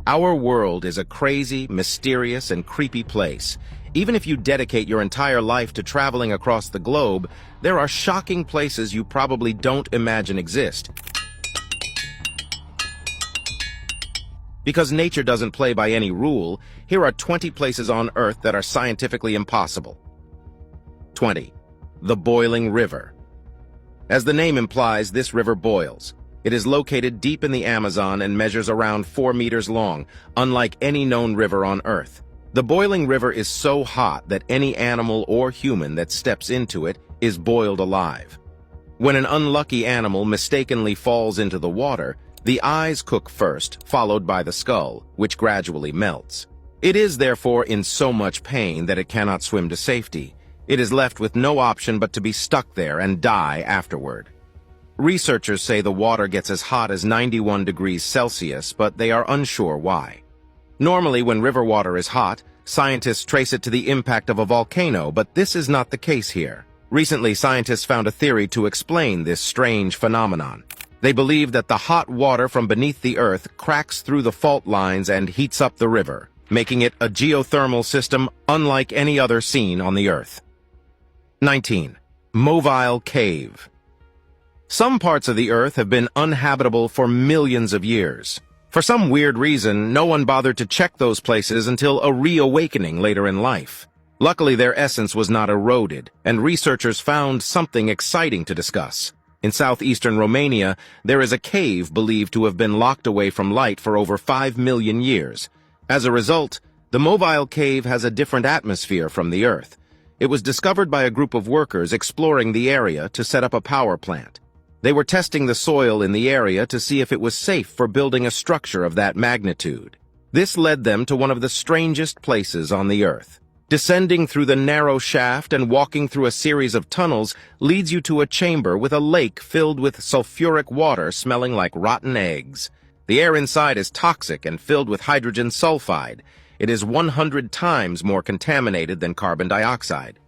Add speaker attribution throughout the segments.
Speaker 1: Our world is a crazy, mysterious, and creepy place. Even if you dedicate your entire life to traveling across the globe, there are shocking places you probably don't imagine exist. Because nature doesn't play by any rule, here are 20 places on Earth that are scientifically impossible. 20. The Boiling River. As the name implies, this river boils. It is located deep in the Amazon and measures around 4 meters long, unlike any known river on Earth. The boiling river is so hot that any animal or human that steps into it is boiled alive. When an unlucky animal mistakenly falls into the water, the eyes cook first, followed by the skull, which gradually melts. It is therefore in so much pain that it cannot swim to safety. It is left with no option but to be stuck there and die afterward. Researchers say the water gets as hot as 91 degrees Celsius, but they are unsure why. Normally, when river water is hot, scientists trace it to the impact of a volcano, but this is not the case here. Recently, scientists found a theory to explain this strange phenomenon. They believe that the hot water from beneath the Earth cracks through the fault lines and heats up the river, making it a geothermal system unlike any other seen on the Earth. 19. Movile Cave. Some parts of the Earth have been uninhabitable for millions of years. For some weird reason, no one bothered to check those places until a reawakening later in life. Luckily, their essence was not eroded, and researchers found something exciting to discuss. In southeastern Romania, there is a cave believed to have been locked away from light for over 5 million years. As a result, the Movile Cave has a different atmosphere from the Earth. It was discovered by a group of workers exploring the area to set up a power plant. They were testing the soil in the area to see if it was safe for building a structure of that magnitude. This led them to one of the strangest places on the Earth. Descending through the narrow shaft and walking through a series of tunnels leads you to a chamber with a lake filled with sulfuric water smelling like rotten eggs. The air inside is toxic and filled with hydrogen sulfide. It is 100 times more contaminated than carbon dioxide.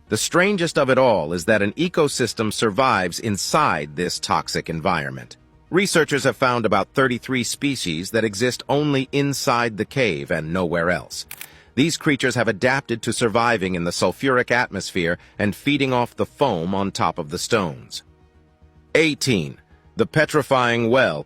Speaker 1: The strangest of it all is that an ecosystem survives inside this toxic environment. Researchers have found about 33 species that exist only inside the cave and nowhere else. These creatures have adapted to surviving in the sulfuric atmosphere and feeding off the foam on top of the stones. 18. The Petrifying Well.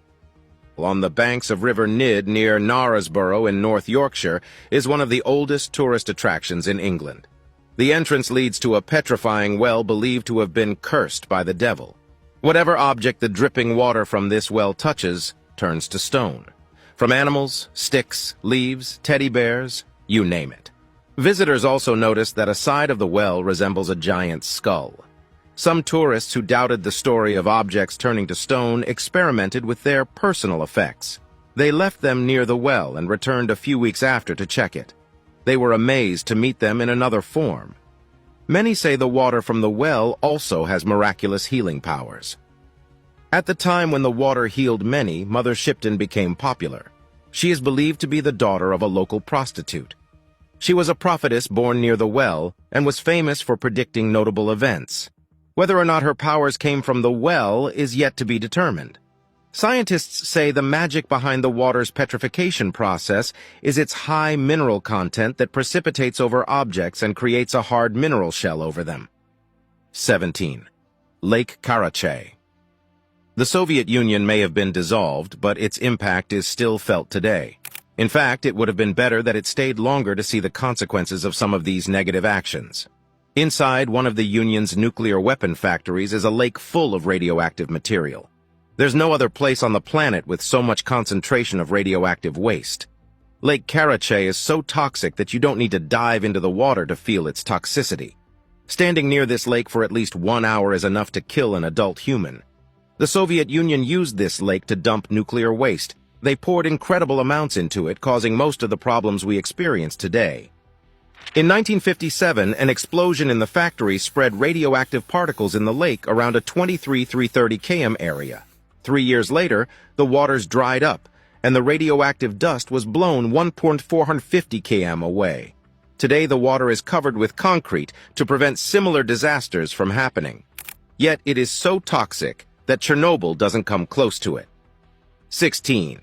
Speaker 1: On the banks of River Nid near Knaresborough in North Yorkshire is one of the oldest tourist attractions in England. The entrance leads to a petrifying well believed to have been cursed by the devil. Whatever object the dripping water from this well touches turns to stone. From animals, sticks, leaves, teddy bears, you name it. Visitors also noticed that a side of the well resembles a giant skull. Some tourists who doubted the story of objects turning to stone experimented with their personal effects. They left them near the well and returned a few weeks after to check it. They were amazed to meet them in another form. Many say the water from the well also has miraculous healing powers. At the time when the water healed many, Mother Shipton became popular. She is believed to be the daughter of a local prostitute. She was a prophetess born near the well and was famous for predicting notable events. Whether or not her powers came from the well is yet to be determined. Scientists say the magic behind the water's petrification process is its high mineral content that precipitates over objects and creates a hard mineral shell over them. 17. Lake Karachay. The Soviet Union may have been dissolved, but its impact is still felt today. In fact, it would have been better that it stayed longer to see the consequences of some of these negative actions. Inside one of the Union's nuclear weapon factories is a lake full of radioactive material. There's no other place on the planet with so much concentration of radioactive waste. Lake Karachay is so toxic that you don't need to dive into the water to feel its toxicity. Standing near this lake for at least 1 hour is enough to kill an adult human. The Soviet Union used this lake to dump nuclear waste. They poured incredible amounts into it, causing most of the problems we experience today. In 1957, an explosion in the factory spread radioactive particles in the lake around a 23,330 km area. 3 years later, the waters dried up, and the radioactive dust was blown 1,450 km away. Today, the water is covered with concrete to prevent similar disasters from happening. Yet it is so toxic that Chernobyl doesn't come close to it. 16.